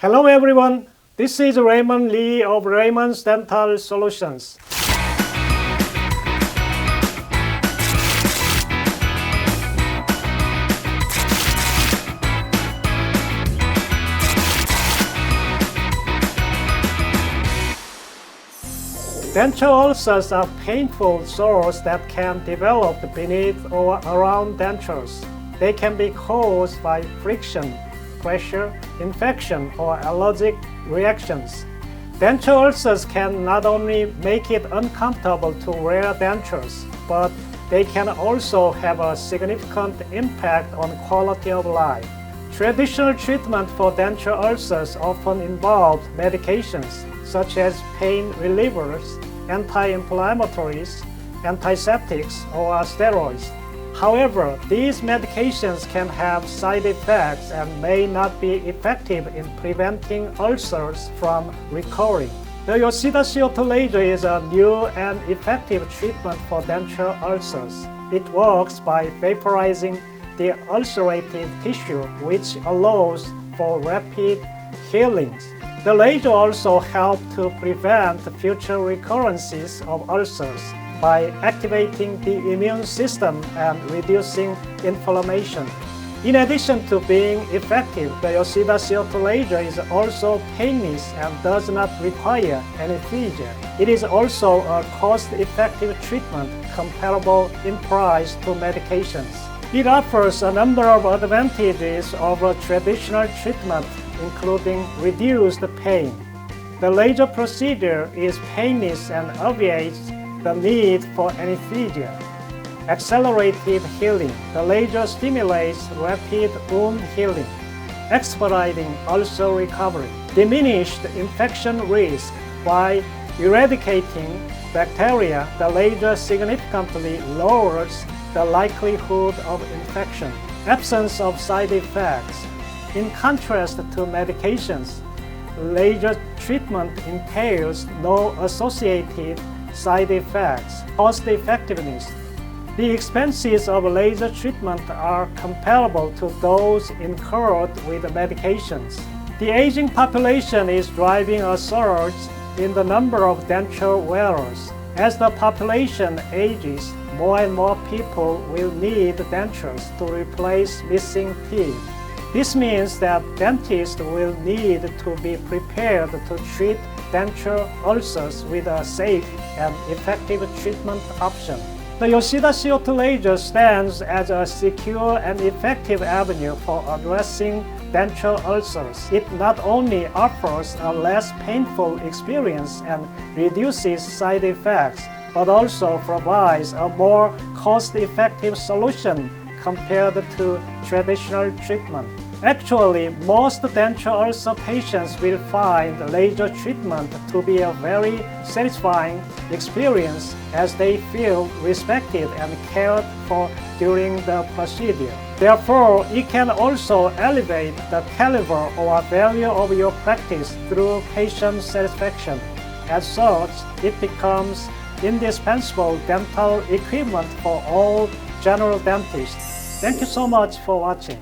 Hello everyone, this is Raymond Lee of Raymond's Dental Solutions. Denture ulcers are painful sores that can develop beneath or around dentures. They can be caused by friction, pressure, infection, or allergic reactions. Denture ulcers can not only make it uncomfortable to wear dentures, but they can also have a significant impact on quality of life. Traditional treatment for denture ulcers often involves medications such as pain relievers, anti-inflammatories, antiseptics, or steroids. However, these medications can have side effects and may not be effective in preventing ulcers from recurring. The Yoshida CO2 laser is a new and effective treatment for denture ulcers. It works by vaporizing the ulcerated tissue, which allows for rapid healing. The laser also helps to prevent future recurrences of ulcers by activating the immune system and reducing inflammation. In addition to being effective, the Yoshida CO2 laser is also painless and does not require anesthesia. It is also a cost-effective treatment comparable in price to medications. It offers a number of advantages over traditional treatment, including reduced pain. The laser procedure is painless and obviates the need for anesthesia. Accelerated healing. The laser stimulates rapid wound healing, expediting ulcer recovery. Diminished infection risk. By eradicating bacteria, the laser significantly lowers the likelihood of infection. Absence of side effects. In contrast to medications, laser treatment entails no associated side effects. Cost effectiveness. The expenses of laser treatment are comparable to those incurred with medications. The aging population is driving a surge in the number of denture wearers. As the population ages, more and more people will need dentures to replace missing teeth. This means that dentists will need to be prepared to treat denture ulcers with a safe and effective treatment option. The Yoshida CO2 laser stands as a secure and effective avenue for addressing denture ulcers. It not only offers a less painful experience and reduces side effects, but also provides a more cost-effective solution compared to traditional treatment. Actually, most denture ulcer patients will find laser treatment to be a very satisfying experience as they feel respected and cared for during the procedure. Therefore, it can also elevate the caliber or value of your practice through patient satisfaction. As such, it becomes indispensable dental equipment for all general dentists. Thank you so much for watching.